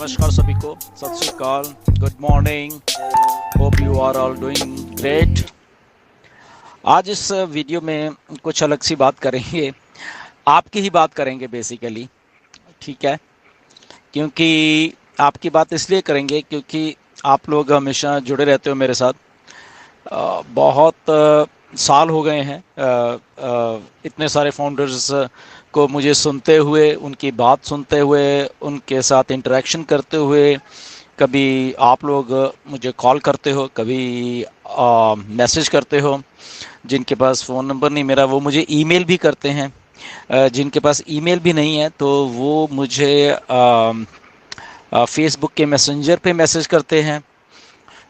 नमस्कार सभी को, Sat Sri Akal, good morning, hope you are all doing great. आज इस वीडियो में कुछ अलग सी बात करेंगे, आपकी ही बात करेंगे बेसिकली, ठीक है। क्योंकि आपकी बात इसलिए करेंगे क्योंकि आप लोग हमेशा जुड़े रहते हो मेरे साथ। बहुत साल हो गए हैं इतने सारे फाउंडर्स को मुझे सुनते हुए, उनकी बात सुनते हुए, उनके साथ इंटरेक्शन करते हुए। कभी आप लोग मुझे कॉल करते हो, कभी मैसेज करते हो। जिनके पास फ़ोन नंबर नहीं मेरा, वो मुझे ईमेल भी करते हैं। जिनके पास ईमेल भी नहीं है तो वो मुझे फेसबुक के मैसेंजर पे मैसेज करते हैं।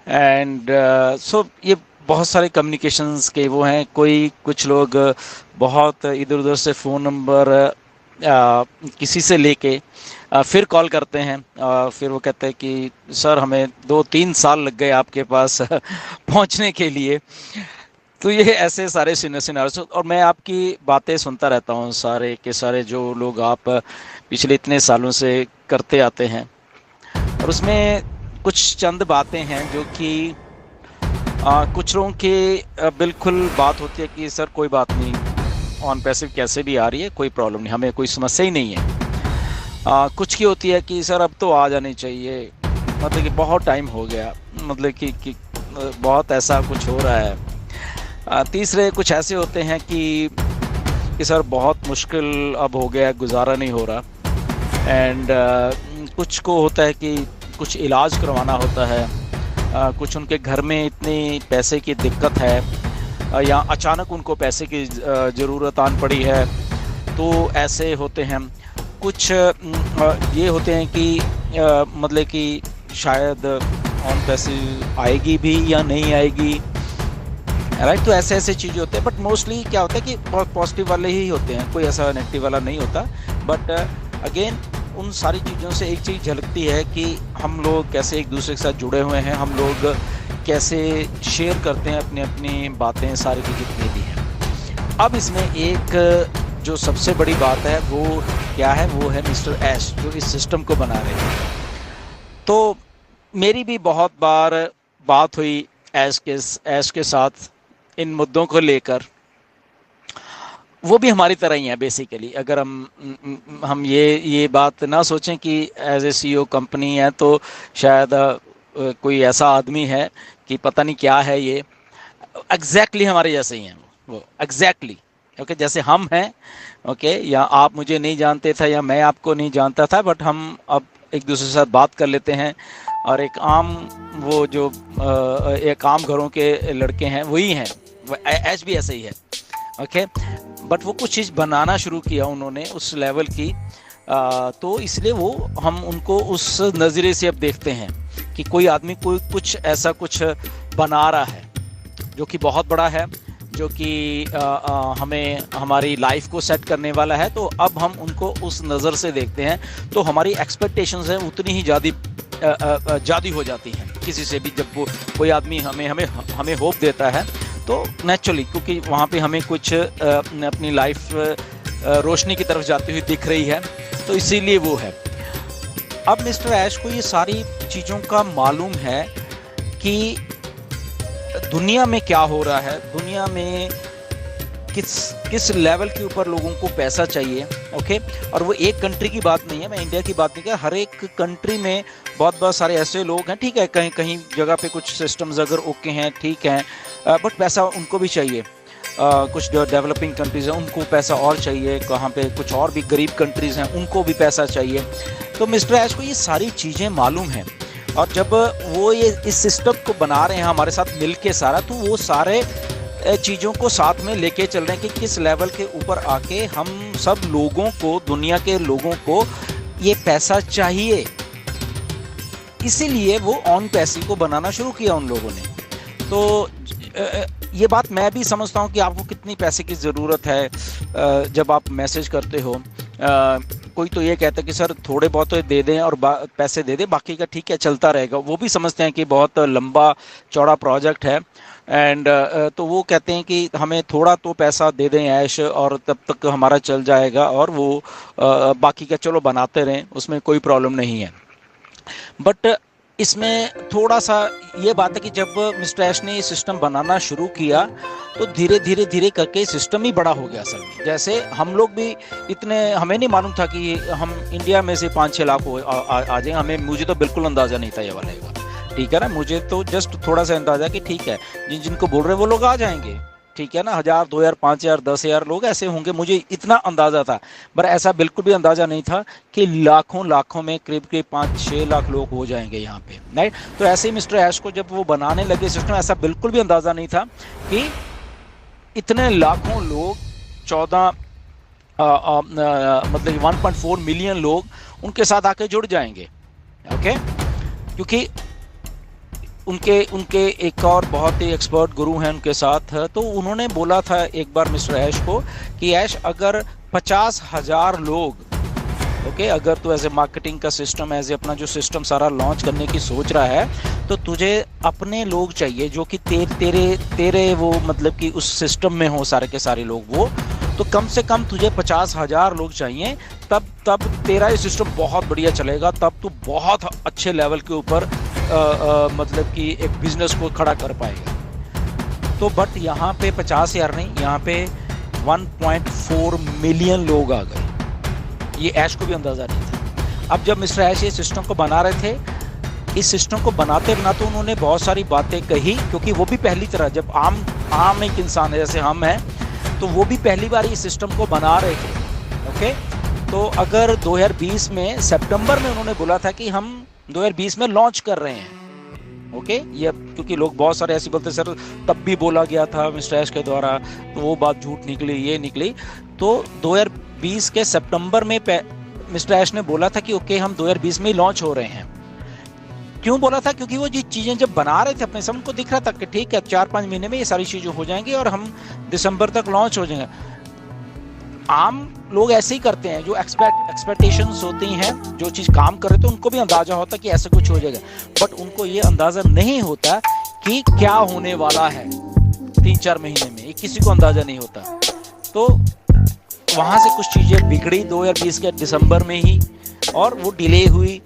एंड सो ये बहुत सारे कम्युनिकेशंस के वो हैं। कुछ लोग बहुत इधर उधर से फ़ोन नंबर किसी से लेके फिर कॉल करते हैं। फिर वो कहते हैं कि सर हमें 2-3 साल लग गए आपके पास पहुंचने के लिए। तो ये ऐसे सारे सिनारियोस, और मैं आपकी बातें सुनता रहता हूँ, सारे के सारे जो लोग आप पिछले इतने सालों से करते आते हैं। और उसमें कुछ चंद बातें हैं जो कि कुछ लोगों की बिल्कुल बात होती है कि सर कोई बात नहीं, ऑन पैसिव कैसे भी आ रही है, कोई प्रॉब्लम नहीं, हमें कोई समस्या ही नहीं है। कुछ की होती है कि सर अब तो आ जानी चाहिए, मतलब कि बहुत टाइम हो गया, मतलब कि बहुत ऐसा कुछ हो रहा है। तीसरे कुछ ऐसे होते हैं कि सर बहुत मुश्किल अब हो गया, गुजारा नहीं हो रहा। एंड कुछ को होता है कि कुछ इलाज करवाना होता है। कुछ उनके घर में इतनी पैसे की दिक्कत है या अचानक उनको पैसे की ज़रूरत आन पड़ी है, तो ऐसे होते हैं। कुछ ये होते हैं कि मतलब कि शायद ऑन पैसे आएगी भी या नहीं आएगी, राइट। तो ऐसे ऐसे चीज़ें होते हैं, बट मोस्टली क्या होता है कि बहुत पॉजिटिव वाले ही होते हैं, कोई ऐसा नेगेटिव वाला नहीं होता। बट अगेन उन सारी चीज़ों से एक चीज़ झलकती है कि हम लोग कैसे एक दूसरे के साथ जुड़े हुए हैं, हम लोग कैसे शेयर करते हैं अपनी अपनी बातें, सारी की जितनी भी हैं। अब इसमें एक जो सबसे बड़ी बात है वो क्या है, वो है मिस्टर ऐश जो इस सिस्टम को बना रहे हैं। तो मेरी भी बहुत बार बात हुई ऐश के साथ इन मुद्दों को लेकर। वो भी हमारी तरह ही है बेसिकली। अगर हम ये बात ना सोचें कि एज ए सीईओ कंपनी है तो शायद कोई ऐसा आदमी है कि पता नहीं क्या है ये। एग्जैक्टली हमारे जैसे ही हैं वो एग्जैक्टली। ओके, जैसे हम हैं, ओके, या आप मुझे नहीं जानते थे या मैं आपको नहीं जानता था, बट हम अब एक दूसरे के साथ बात कर लेते हैं। और एक आम वो जो एक आम घरों के लड़के हैं वही हैं, ऐश भी ऐसे ही है। ओके, बट वो कुछ चीज़ बनाना शुरू किया उन्होंने उस लेवल की, तो इसलिए वो हम उनको उस नज़रिए से अब देखते हैं कि कोई आदमी कोई कुछ ऐसा कुछ बना रहा है जो कि बहुत बड़ा है, जो कि हमें हमारी लाइफ को सेट करने वाला है। तो अब हम उनको उस नज़र से देखते हैं, तो हमारी एक्सपेक्टेशंस हैं उतनी ही ज़्यादा हो जाती हैं किसी से भी। जब वो कोई आदमी हमें होप देता है तो नेचुरली, क्योंकि वहाँ पे हमें कुछ अपनी लाइफ रोशनी की तरफ जाती हुई दिख रही है, तो इसीलिए वो है। अब मिस्टर ऐश को ये सारी चीज़ों का मालूम है कि दुनिया में क्या हो रहा है, दुनिया में किस लेवल के ऊपर लोगों को पैसा चाहिए। ओके, और वो एक कंट्री की बात नहीं है, मैं इंडिया की बात नहीं कर, हर एक कंट्री में बहुत सारे ऐसे लोग हैं। ठीक है, कहीं कहीं जगह पे कुछ सिस्टम्स अगर ओके हैं, ठीक हैं, बट पैसा उनको भी चाहिए। कुछ डेवलपिंग कंट्रीज़ हैं उनको पैसा और चाहिए, कहाँ पे कुछ और भी गरीब कंट्रीज़ हैं उनको भी पैसा चाहिए। तो मिस्टर ऐश को ये सारी चीज़ें मालूम हैं, और जब वो ये इस सिस्टम को बना रहे हैं हमारे साथ मिल के सारा, तो वो सारे चीज़ों को साथ में लेके चल रहे हैं कि किस लेवल के ऊपर आके हम सब लोगों को, दुनिया के लोगों को ये पैसा चाहिए। इसीलिए वो ऑन पैसिव को बनाना शुरू किया उन लोगों ने। तो ये बात मैं भी समझता हूँ कि आपको कितनी पैसे की ज़रूरत है जब आप मैसेज करते हो। कोई तो ये कहता है कि सर थोड़े बहुत तो दे दें और पैसे दे दें, बाकी का ठीक है चलता रहेगा। वो भी समझते हैं कि बहुत लंबा चौड़ा प्रोजेक्ट है, एंड तो वो कहते हैं कि हमें थोड़ा तो पैसा दे दें ऐश, और तब तक हमारा चल जाएगा, और वो बाकी का चलो बनाते रहें, उसमें कोई प्रॉब्लम नहीं है। बट इसमें थोड़ा सा ये बात है कि जब मिस्टर ऐश ने ये सिस्टम बनाना शुरू किया तो धीरे धीरे धीरे करके सिस्टम ही बड़ा हो गया असल में। जैसे हम लोग भी इतने, हमें नहीं मालूम था कि हम इंडिया में से 5-6 लाख आ जाएंगे। हमें, मुझे तो बिल्कुल अंदाजा नहीं था ये वाले का, ठीक है ना। मुझे तो जस्ट थोड़ा सा अंदाजा कि ठीक है जिनको बोल रहे वो लोग आ जाएंगे, ठीक है ना। 1000, 2000, 5000, 10,000 लोग ऐसे होंगे, मुझे इतना अंदाजा था। पर ऐसा बिल्कुल भी अंदाजा नहीं था कि लाखों लाखों में करीब करीब 5-6 लाख लोग हो जाएंगे यहाँ पे, राइट। तो ऐसे ही मिस्टर ऐश को जब वो बनाने लगे सिस्टम, ऐसा बिल्कुल भी अंदाजा नहीं था कि इतने लाखों लोग, 14 मतलब 1.4 मिलियन लोग उनके साथ आके जुड़ जाएंगे, ओके। क्योंकि उनके एक और बहुत ही एक्सपर्ट गुरु हैं उनके साथ, तो उन्होंने बोला था एक बार मिस्टर ऐश को कि ऐश, अगर 50,000 लोग, ओके, अगर तू एज ए मार्केटिंग का सिस्टम, एज ए अपना जो सिस्टम सारा लॉन्च करने की सोच रहा है, तो तुझे अपने लोग चाहिए जो कि तेरे वो मतलब कि उस सिस्टम में हो सारे के सारे लोग, वो तो कम से कम तुझे 50,000 लोग चाहिए। तब तेरा ये सिस्टम बहुत बढ़िया चलेगा, तब तू बहुत अच्छे लेवल के ऊपर मतलब कि एक बिजनेस को खड़ा कर पाएगा। तो बट यहाँ पे 50,000 नहीं, यहाँ पे 1.4 मिलियन लोग आ गए। ये ऐश को भी अंदाजा नहीं था। अब जब मिस्टर ऐश ये सिस्टम को बना रहे थे, इस सिस्टम को बनाते बनाते उन्होंने बहुत सारी बातें कही, क्योंकि वो भी पहली तरह, जब आम एक इंसान है जैसे हम हैं, तो वो भी पहली बार इस सिस्टम को बना रहे थे, ओके। तो अगर 2020 में सितंबर में उन्होंने बोला था कि हम 2020 में लॉन्च कर रहे हैं, ओके। ये क्योंकि लोग बहुत सारे ऐसे बोलते सर तब भी बोला गया था मिस्टर ऐश के द्वारा, तो वो बात झूठ निकली, ये निकली। तो 2020 के सितंबर में मिस्टर ऐश ने बोला था कि ओके हम 2020 में ही लॉन्च हो रहे हैं। क्यों बोला था? क्योंकि वो जी चीज़ें जब बना रहे थे अपने समय, उनको दिख रहा था कि ठीक है 4-5 महीने में ये सारी चीज़ें हो जाएंगी और हम दिसंबर तक लॉन्च हो जाएंगे। आम लोग ऐसे ही करते हैं, जो एक्सपेक्टेशंस होती हैं, जो चीज़ काम कर रहे थे उनको भी अंदाजा होता है कि ऐसा कुछ हो जाएगा, बट उनको ये अंदाजा नहीं होता कि क्या होने वाला है 3-4 महीने में, ये किसी को अंदाजा नहीं होता। तो वहाँ से कुछ चीज़ें बिगड़ी 2020 के दिसंबर में ही, और वो डिले हुई,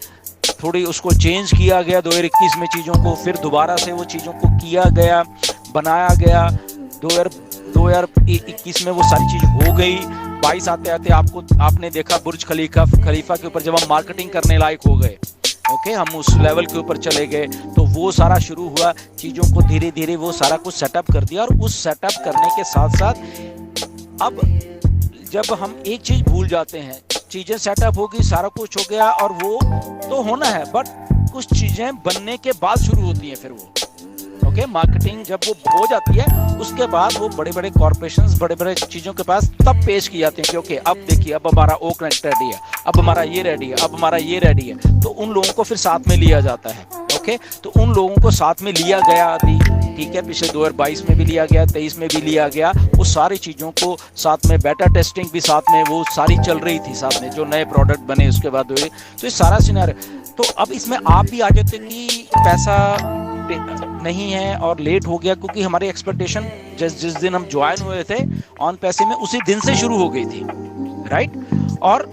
थोड़ी उसको चेंज किया गया 2021 में चीज़ों को, फिर दोबारा से वो चीज़ों को किया गया, बनाया गया। 2021 में वो सारी चीज़ हो गई। 22 आते आते आपने देखा बुर्ज खलीफा के ऊपर जब हम मार्केटिंग करने लायक हो गए, ओके, हम उस लेवल के ऊपर चले गए, तो वो सारा शुरू हुआ। चीज़ों को धीरे धीरे वो सारा कुछ सेटअप कर दिया, और उस सेटअप करने के साथ साथ अब जब हम एक चीज़ भूल जाते हैं, चीज़ें सेटअप हो गई, सारा कुछ हो गया, और वो तो होना है, बट कुछ चीज़ें बनने के बाद शुरू होती हैं फिर वो, ओके। मार्केटिंग जब वो हो जाती है, उसके बाद वो बड़े बड़े कॉर्पोरेशंस, बड़े बड़े चीज़ों के पास तब पेश की जाती हैं कि ओके अब देखिए, अब हमारा ओ कनेक्ट रेडी है, अब हमारा ये रेडी है, अब हमारा ये रेडी है, तो उन लोगों को फिर साथ में लिया जाता है, ओके। तो उन लोगों को साथ में लिया गया अभी, ठीक है, पिछले 2022 में भी लिया गया, 23 में भी लिया गया, वो सारी चीज़ों को साथ में, बेटा टेस्टिंग भी साथ में, वो सारी चल रही थी साथ में, जो नए प्रोडक्ट बने उसके बाद हुए, तो ये सारा सिनेरियो। तो अब इसमें आप भी आ जाते कि पैसा नहीं है और लेट हो गया, क्योंकि हमारी एक्सपेक्टेशन जिस दिन हम ज्वाइन हुए थे ऑन पैसे में, उसी दिन से शुरू हो गई थी, राइट। और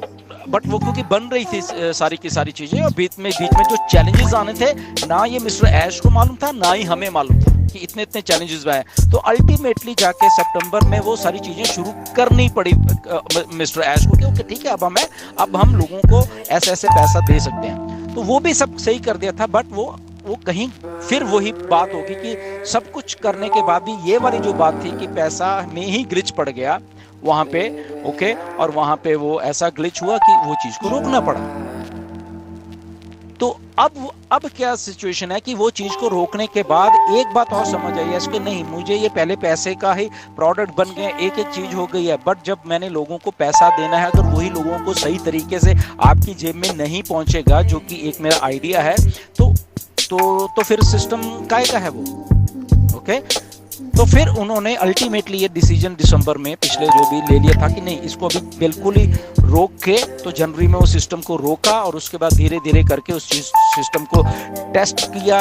बट वो क्योंकि बन रही थी सारी की सारी चीज़ें, और बीच में जो चैलेंजेस आने थे, ना ये मिस्टर ऐश को मालूम था, ना ही हमें मालूम था कि इतने चैलेंजेस आए। तो अल्टीमेटली जाके सितंबर में वो सारी चीज़ें शुरू करनी पड़ी मिस्टर ऐश को, क्योंकि ठीक है अब हम लोगों को ऐसे पैसा दे सकते हैं। तो वो भी सब सही कर दिया था, बट वो कहीं फिर वही बात होगी कि सब कुछ करने के बाद भी ये वाली जो बात थी कि पैसा में ही ग्लिच पड़ गया वहाँ पे, ओके। और वहाँ पे वो ऐसा ग्लिच हुआ कि वो चीज़ को रोकना पड़ा। तो अब क्या सिचुएशन है कि वो चीज़ को रोकने के बाद एक बात और समझ आई है कि नहीं, मुझे ये पहले पैसे का ही प्रोडक्ट बन गए, एक चीज़ हो गई है, बट जब मैंने लोगों को पैसा देना है, अगर वही लोगों को सही तरीके से आपकी जेब में नहीं पहुँचेगा, जो कि एक मेरा आइडिया है, तो फिर सिस्टम काय का है वो, ओके। तो फिर उन्होंने अल्टीमेटली ये डिसीजन दिसंबर में पिछले जो भी ले लिया था कि नहीं, इसको अभी बिल्कुल ही रोक के, तो जनवरी में उस सिस्टम को रोका, और उसके बाद धीरे धीरे करके उस सिस्टम को टेस्ट किया,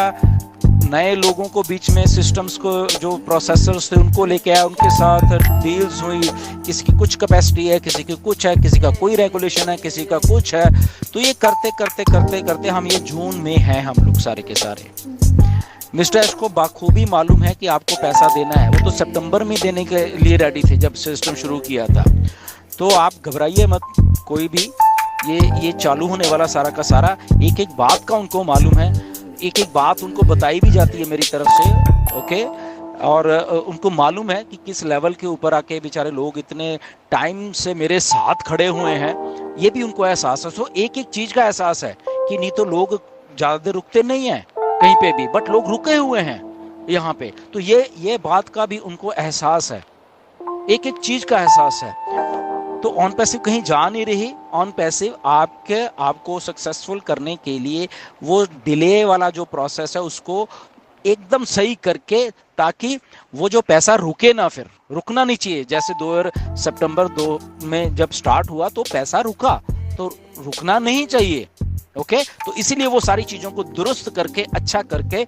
नए लोगों को बीच में सिस्टम्स को जो प्रोसेसर्स थे उनको लेके आया, उनके साथ डील्स हुई, किसी की कुछ कैपेसिटी है, किसी की कुछ है, किसी का कोई रेगुलेशन है, किसी का कुछ है। तो ये करते करते करते करते हम ये जून में हैं हम लोग सारे के सारे। मिस्टर एश को बाखूबी मालूम है कि आपको पैसा देना है, वो तो सितंबर में देने के लिए रेडी थे जब सिस्टम शुरू किया था। तो आप घबराइए मत कोई भी, ये चालू होने वाला सारा का सारा। एक एक बात का उनको मालूम है, एक एक बात उनको बताई भी जाती है मेरी तरफ से, ओके। और उनको मालूम है कि किस लेवल के ऊपर आके बेचारे लोग इतने टाइम से मेरे साथ खड़े हुए हैं, ये भी उनको एहसास है। सो एक एक चीज का एहसास है कि नहीं तो लोग ज्यादा देर रुकते नहीं हैं कहीं पे भी, बट लोग रुके हुए हैं यहाँ पे। तो ये बात का भी उनको एहसास है, एक एक चीज का एहसास है। तो ऑन पैसिव कहीं जा नहीं रही। ऑन पैसिव आपको सक्सेसफुल करने के लिए वो डिले वाला जो प्रोसेस है उसको एकदम सही करके, ताकि वो जो पैसा रुके ना, फिर रुकना नहीं चाहिए। जैसे 2 सितंबर 2 में जब स्टार्ट हुआ तो पैसा रुका, तो रुकना नहीं चाहिए, ओके। तो इसीलिए वो सारी चीजों को दुरुस्त करके, अच्छा करके,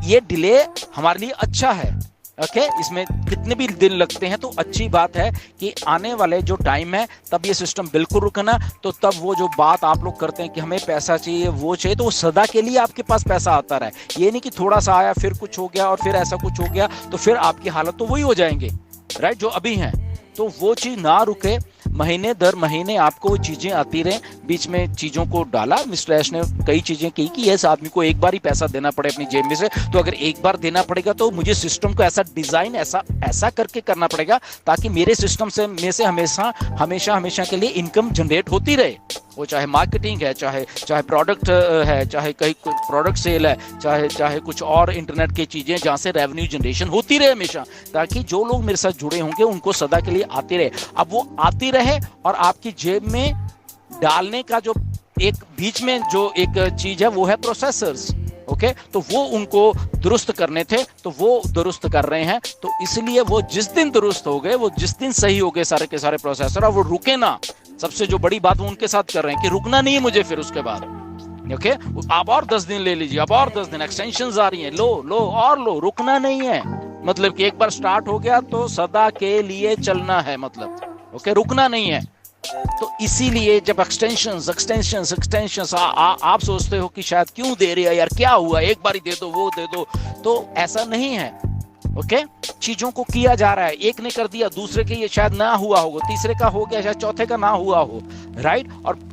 ये डिले हमारे लिए अच्छा है, ओके। इसमें कितने भी दिन लगते हैं तो अच्छी बात है कि आने वाले जो टाइम है तब ये सिस्टम बिल्कुल रुकना। तो तब वो जो बात आप लोग करते हैं कि हमें पैसा चाहिए, वो चाहिए, तो वो सदा के लिए आपके पास पैसा आता रहे। ये नहीं कि थोड़ा सा आया फिर कुछ हो गया और फिर ऐसा कुछ हो गया, तो फिर आपकी हालत तो वही हो जाएंगे, राइट, जो अभी हैं। तो वो चीज ना रुके, महीने दर महीने आपको चीजें आती रहें। बीच में चीजों को डाला मिस्टर एश ने, कई चीजें की कि इस आदमी को एक बार ही पैसा देना पड़े अपनी जेब में से। तो अगर एक बार देना पड़ेगा तो मुझे सिस्टम को ऐसा डिजाइन, ऐसा करके करना पड़ेगा ताकि मेरे सिस्टम से में से हमेशा के लिए इनकम जनरेट होती रहे। वो चाहे मार्केटिंग है, चाहे प्रोडक्ट है, चाहे कहीं प्रोडक्ट सेल है, चाहे कुछ और इंटरनेट की चीजें जहां से रेवेन्यू जनरेशन होती रहे हमेशा, ताकि जो लोग मेरे साथ जुड़े होंगे उनको सदा के लिए आती रहे। अब वो आती रहे और आपकी जेब में डालने का जो एक बीच में जो एक चीज है वो है प्रोसेसर्स, ओके। तो वो उनको दुरुस्त करने थे, तो वो दुरुस्त कर रहे हैं। तो इसलिए वो जिस दिन दुरुस्त हो गए, वो जिस दिन सही हो गए सारे के सारे प्रोसेसर, और वो रुके ना। सबसे जो बड़ी बात वो उनके साथ कर रहे हैं कि रुकना नहीं है मुझे फिर उसके बाद, ओके। आप और 10 दिन ले लीजिए, अब और 10 दिन एक्सटेंशन आ रही है, लो और लो, रुकना नहीं है। मतलब कि एक बार स्टार्ट हो गया तो सदा के लिए चलना है, मतलब, ओके, रुकना नहीं है। तो इसीलिए जब एक्सटेंशंस आप सोचते हो कि शायद क्यों दे रहे हैं यार, क्या हुआ, एक बार ही दे दो, वो दे दो, तो ऐसा नहीं है, ओके। चीजों को किया जा रहा है, एक ने कर दिया, दूसरे के ये शायद ना हुआ होगा, तीसरे का हो गया, शायद चौथे का ना हुआ हो, राइट।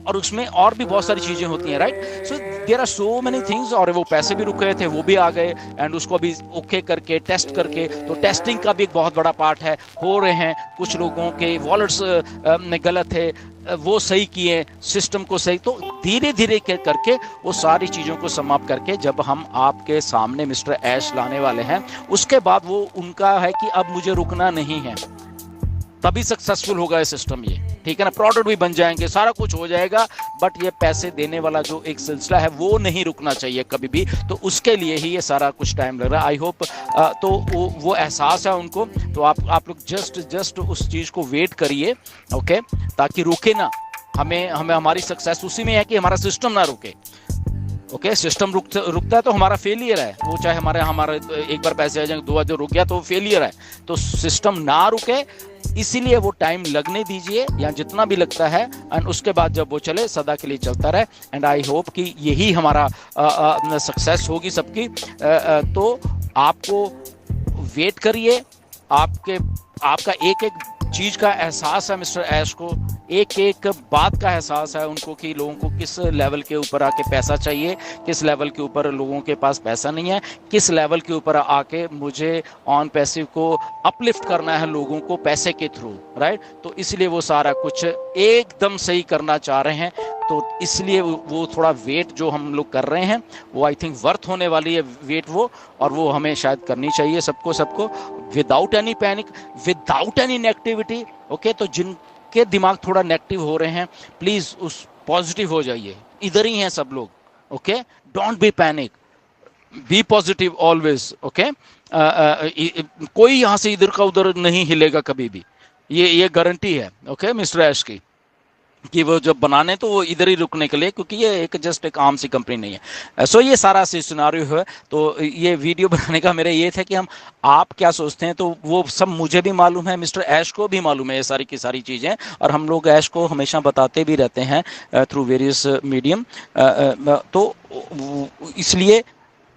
और उसमें और भी बहुत सारी चीजें होती हैं, right. So there are so many things. और वो पैसे भी रुक गए थे, वो भी आ गए, एंड उसको अभी ओके करके टेस्ट करके, तो टेस्टिंग का भी एक बहुत बड़ा पार्ट है, हो रहे हैं। कुछ लोगों के वॉलेट्स गलत है, वो सही किए, सिस्टम को सही। तो धीरे धीरे करके वो सारी चीज़ों को समाप्त करके जब हम आपके सामने मिस्टर ऐश लाने वाले हैं, उसके बाद वो उनका है कि अब मुझे रुकना नहीं है, तभी सक्सेसफुल होगा ये सिस्टम, ये ठीक है ना। प्रोडक्ट भी बन जाएंगे, सारा कुछ हो जाएगा, बट ये पैसे देने वाला जो एक सिलसिला है वो नहीं रुकना चाहिए कभी भी। तो उसके लिए ही ये सारा कुछ टाइम लग रहा है। आई होप तो वो एहसास है उनको। तो आप लोग जस्ट उस चीज़ को वेट करिए, ओके, ताकि रुके ना। हमें हमारी सक्सेस उसी में है कि हमारा सिस्टम ना रुके, ओके। सिस्टम रुकता है तो हमारा फेलियर है, वो चाहे हमारे एक बार पैसे आ जाएंगे, 2 बार जो रुक गया तो फेलियर है। तो सिस्टम ना रुके, इसीलिए वो टाइम लगने दीजिए, या जितना भी लगता है, एंड उसके बाद जब वो चले, सदा के लिए चलता रहे। एंड आई होप कि यही हमारा सक्सेस होगी सबकी। तो आपको वेट करिए, आपका एक एक चीज का एहसास है मिस्टर ऐश को, एक एक बात का एहसास है उनको कि लोगों को किस लेवल के ऊपर आके पैसा चाहिए, किस लेवल के ऊपर लोगों के पास पैसा नहीं है, किस लेवल के ऊपर आके मुझे ऑन पैसिव को अपलिफ्ट करना है लोगों को पैसे के थ्रू, राइट। तो इसलिए वो सारा कुछ एकदम सही करना चाह रहे हैं। तो इसलिए वो थोड़ा वेट जो हम लोग कर रहे हैं वो आई थिंक वर्थ होने वाली है वेट वो, और वो हमें शायद करनी चाहिए सबको without any panic, without any negativity, okay. तो जिनके दिमाग थोड़ा नेगेटिव हो रहे हैं, प्लीज उस पॉजिटिव हो जाइए, इधर ही हैं सब लोग, okay. Don't be panic, be positive always, okay. कोई यहाँ से इधर का उधर नहीं हिलेगा कभी भी, ये गारंटी है, ओके मिस्टर ऐश की, कि वो जब बनाने तो वो इधर ही रुकने के लिए, क्योंकि ये एक जस्ट एक आम सी कंपनी नहीं है। सो ये सारा सिनेरियो है। तो ये वीडियो बनाने का मेरा ये था कि हम आप क्या सोचते हैं, तो वो सब मुझे भी मालूम है, मिस्टर ऐश को भी मालूम है ये सारी की सारी चीज़ें, और हम लोग ऐश को हमेशा बताते भी रहते हैं थ्रू वेरियस मीडियम। तो इसलिए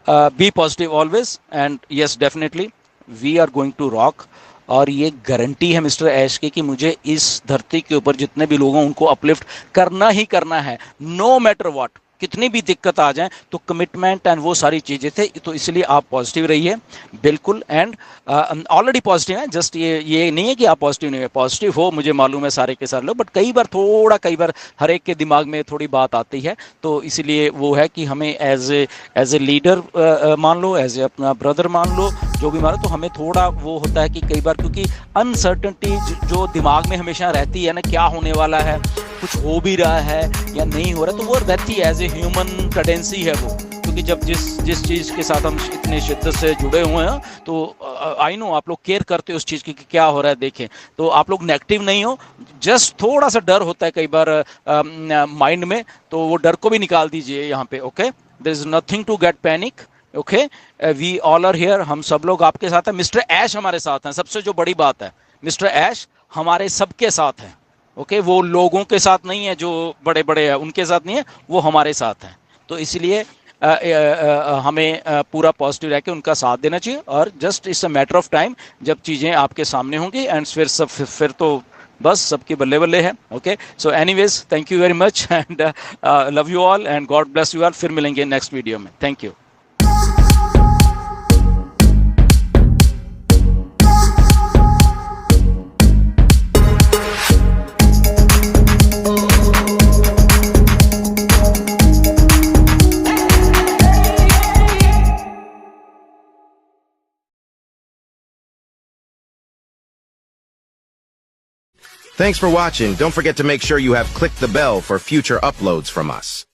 be positive always, and yes definitely we are going to rock. और ये गारंटी है मिस्टर ऐश की कि मुझे इस धरती के ऊपर जितने भी लोग हैं उनको अपलिफ्ट करना ही करना है, नो मैटर व्हाट, कितनी भी दिक्कत आ जाए। तो कमिटमेंट एंड वो सारी चीज़ें थे, तो इसलिए आप पॉजिटिव रहिए बिल्कुल। एंड ऑलरेडी पॉजिटिव है, जस्ट ये नहीं है कि आप पॉजिटिव नहीं है, पॉजिटिव हो, मुझे मालूम है सारे के सारे लोग, बट कई बार हर एक के दिमाग में थोड़ी बात आती है। तो इसलिए वो है कि हमें एज ए लीडर मान लो, एज ए अपना ब्रदर मान लो, जो भी मानो, तो हमें थोड़ा वो होता है कि कई बार, क्योंकि अनसर्टनिटी जो दिमाग में हमेशा रहती है ना, क्या होने वाला है, कुछ हो भी रहा है या नहीं हो रहा, तो वो रहती है, एज ए ह्यूमन टेंडेंसी है वो। क्योंकि जब जिस चीज़ के साथ हम इतने शिद्दत से जुड़े हुए हैं, तो आई नो आप लोग केयर करते हो उस चीज़ की कि क्या हो रहा है, देखें। तो आप लोग नेगेटिव नहीं हो, जस्ट थोड़ा सा डर होता है कई बार माइंड में, तो वो डर को भी निकाल दीजिए यहाँ पे। Okay, there is nothing to get panic. Okay, we all are here, हम सब लोग आपके साथ हैं। मिस्टर ऐश हमारे साथ हैं, सबसे जो बड़ी बात है, मिस्टर ऐश हमारे सबके साथ हैं। ओके, वो लोगों के साथ नहीं है जो बड़े बड़े हैं, उनके साथ नहीं है, वो हमारे साथ हैं। तो इसलिए हमें पूरा पॉजिटिव रह के उनका साथ देना चाहिए, और just it's a matter of time जब चीज़ें आपके सामने होंगी, एंड फिर तो बस सबके बल्ले बल्ले है। Okay, so anyways thank you very much, and love you all, and God bless you all. फिर मिलेंगे नेक्स्ट वीडियो में। Thank you. Thanks for watching. Don't forget to make sure you have clicked the bell for future uploads from us.